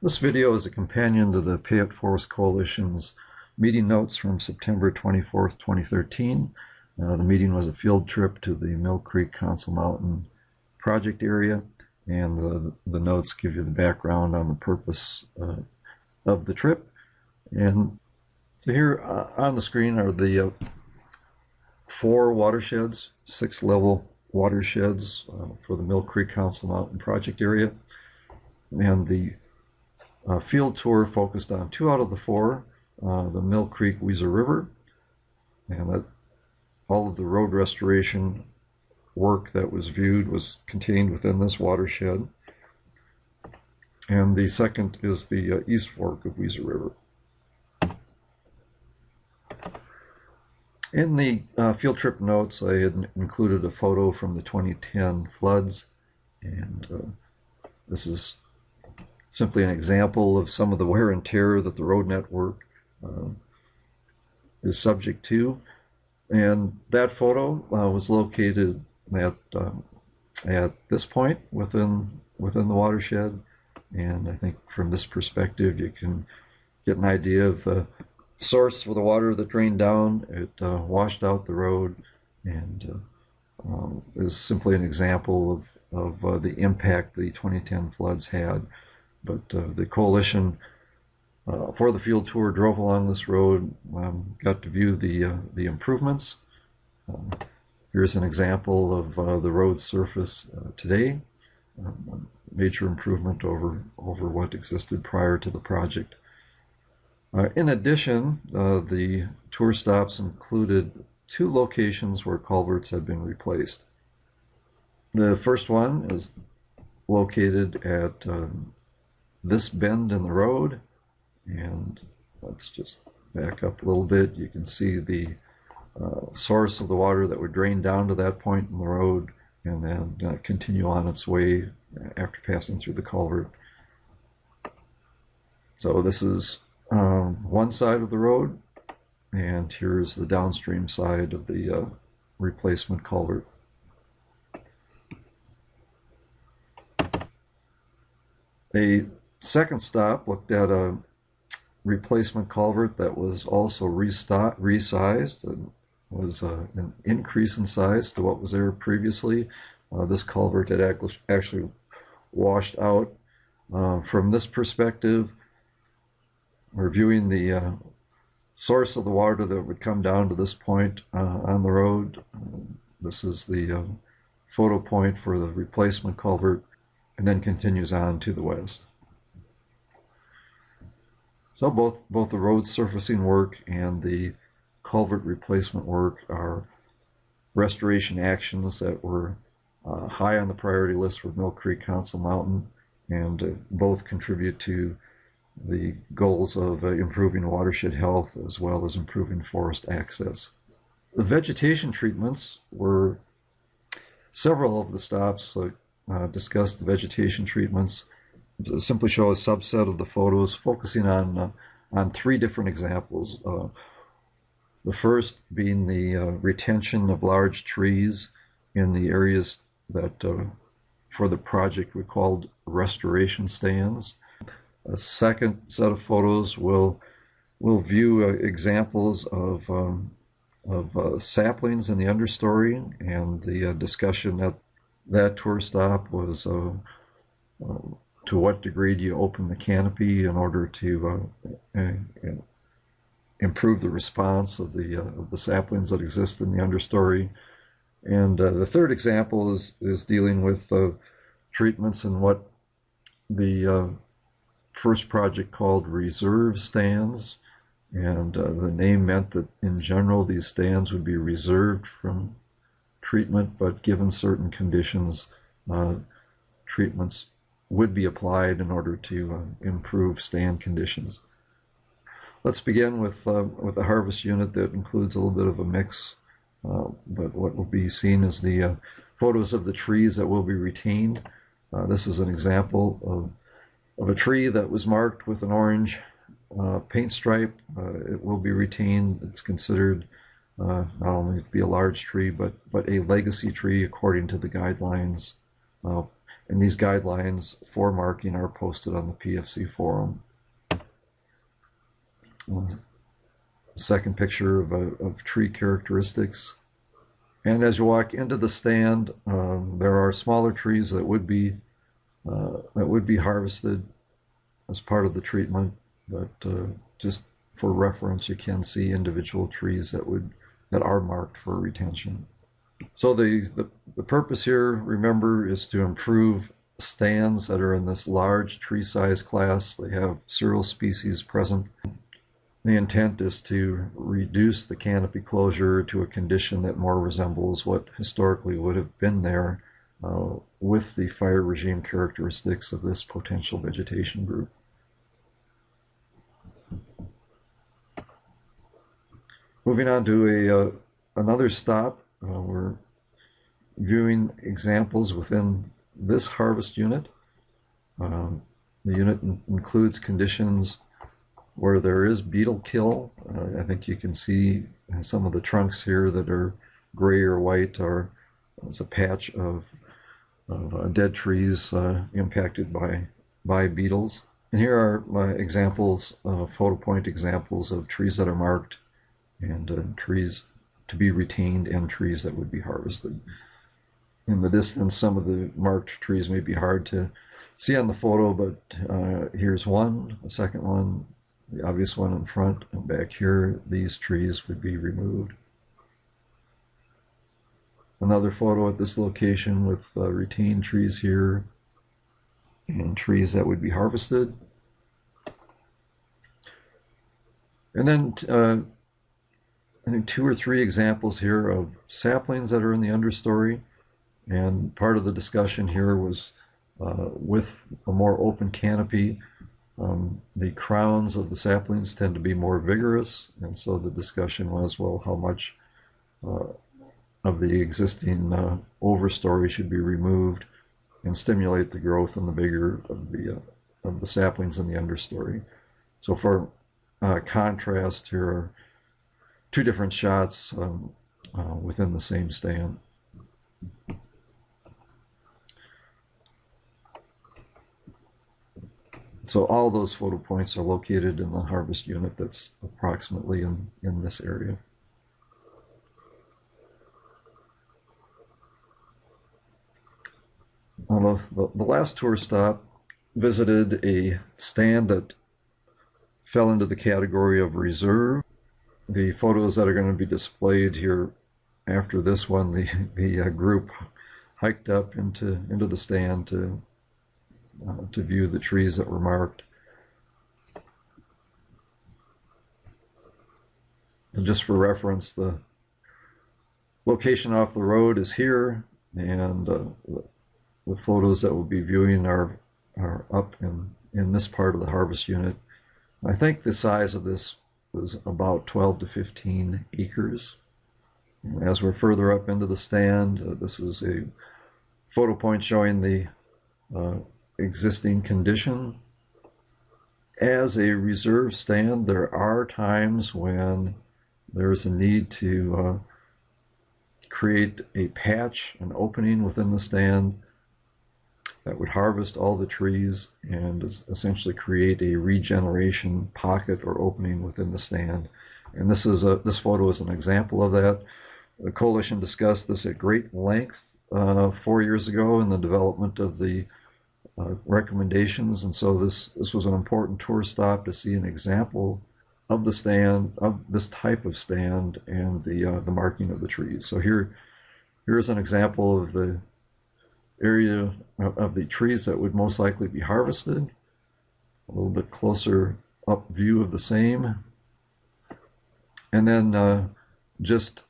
This video is a companion to the Payette Forest Coalition's meeting notes from September 24th, 2013. The meeting was a field trip to the Mill Creek Council Mountain project area, and the notes give you the background on the purpose of the trip. And here on the screen are the 4 watersheds, 6-level watersheds for the Mill Creek Council Mountain project area. And the field tour focused on 2 out of the 4, the Mill Creek Weezer River, and that all of the road restoration work that was viewed was contained within this watershed. And the second is the East Fork of Weezer River. In the field trip notes, I had included a photo from the 2010 floods, and this is simply an example of some of the wear and tear that the road network is subject to. And that photo was located at this point within the watershed. And I think from this perspective, you can get an idea of the source for the water that drained down. It washed out the road, and is simply an example of the impact the 2010 floods had. But the coalition for the field tour drove along this road, got to view the improvements. Here's an example of the road surface today, a major improvement over what existed prior to the project. In addition, the tour stops included 2 locations where culverts had been replaced. The first one is located at this bend in the road, and let's just back up a little bit. You can see the source of the water that would drain down to that point in the road and then continue on its way after passing through the culvert. So this is one side of the road, and here's the downstream side of the replacement culvert. A second stop looked at a replacement culvert that was also resized and was an increase in size to what was there previously. This culvert had actually washed out. From this perspective, we're viewing the source of the water that would come down to this point on the road. This is the photo point for the replacement culvert, and then continues on to the west. So both the road surfacing work and the culvert replacement work are restoration actions that were high on the priority list for Mill Creek Council Mountain, and both contribute to the goals of improving watershed health as well as improving forest access. The vegetation treatments were several of the stops discussed the vegetation treatments. Simply show a subset of the photos focusing on 3 different examples. The first being the retention of large trees in the areas that for the project we called restoration stands. A second set of photos will view examples of saplings in the understory, and the discussion at that tour stop was to what degree do you open the canopy in order to improve the response of the saplings that exist in the understory. And the third example is dealing with treatments in what the first project called reserve stands. And the name meant that in general these stands would be reserved from treatment, but given certain conditions, treatments would be applied in order to improve stand conditions. Let's begin with a harvest unit that includes a little bit of a mix, but what will be seen is the photos of the trees that will be retained. This is an example of a tree that was marked with an orange paint stripe. It will be retained. It's considered not only to be a large tree, but a legacy tree according to the guidelines And these guidelines for marking are posted on the PFC forum. Second picture of tree characteristics. And as you walk into the stand, there are smaller trees that would be harvested as part of the treatment, but just for reference, you can see individual trees that are marked for retention. So the purpose here, remember, is to improve stands that are in this large tree size class. They have several species present. The intent is to reduce the canopy closure to a condition that more resembles what historically would have been there with the fire regime characteristics of this potential vegetation group. Moving on to another stop, we're viewing examples within this harvest unit. The unit includes conditions where there is beetle kill. I think you can see some of the trunks here that are gray or white it's a patch of dead trees impacted by beetles. And here are my examples, photo point examples of trees that are marked and trees to be retained and trees that would be harvested. In the distance, some of the marked trees may be hard to see on the photo, but here's one, a second one, the obvious one in front, and back here, these trees would be removed. Another photo at this location with retained trees here and trees that would be harvested. And then I think 2 or 3 examples here of saplings that are in the understory. And part of the discussion here was with a more open canopy, the crowns of the saplings tend to be more vigorous. And so the discussion was, well, how much of the existing overstory should be removed and stimulate the growth and the vigor of the saplings in the understory. So for contrast, here are 2 different shots within the same stand. So all those photo points are located in the harvest unit that's approximately in this area. On the last tour stop, visited a stand that fell into the category of reserve. The photos that are going to be displayed here after this one, the group hiked up into the stand to view the trees that were marked. And just for reference, the location off the road is here, and the photos that we'll be viewing are up in this part of the harvest unit. I think the size of this was about 12 to 15 acres. And as we're further up into the stand, this is a photo point showing the existing condition. As a reserve stand, there are times when there's a need to create a patch, an opening within the stand that would harvest all the trees and essentially create a regeneration pocket or opening within the stand. And this photo is an example of that. The coalition discussed this at great length 4 years ago in the development of the recommendations, and so this was an important tour stop to see an example of the stand, of this type of stand, and the marking of the trees. So here's an example of the area of the trees that would most likely be harvested. A little bit closer up view of the same. And then just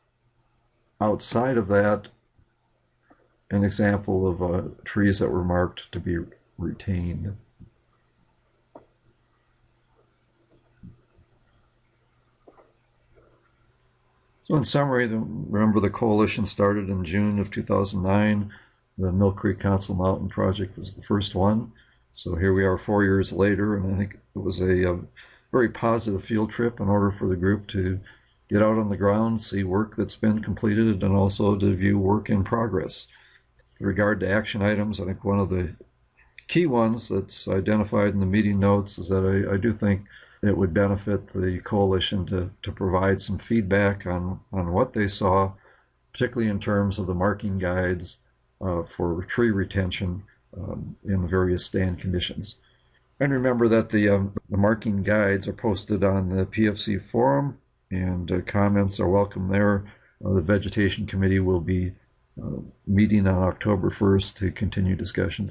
outside of that, an example of trees that were marked to be retained. So in summary, remember the coalition started in June of 2009. The Mill Creek Council Mountain project was the first one. So here we are 4 years later, and I think it was a very positive field trip in order for the group to get out on the ground, see work that's been completed, and also to view work in progress. With regard to action items, I think one of the key ones that's identified in the meeting notes is that I do think it would benefit the coalition to provide some feedback on what they saw, particularly in terms of the marking guides for tree retention in the various stand conditions. And remember that the marking guides are posted on the PFC forum, and comments are welcome there. The vegetation committee will be meeting on October 1st to continue discussions.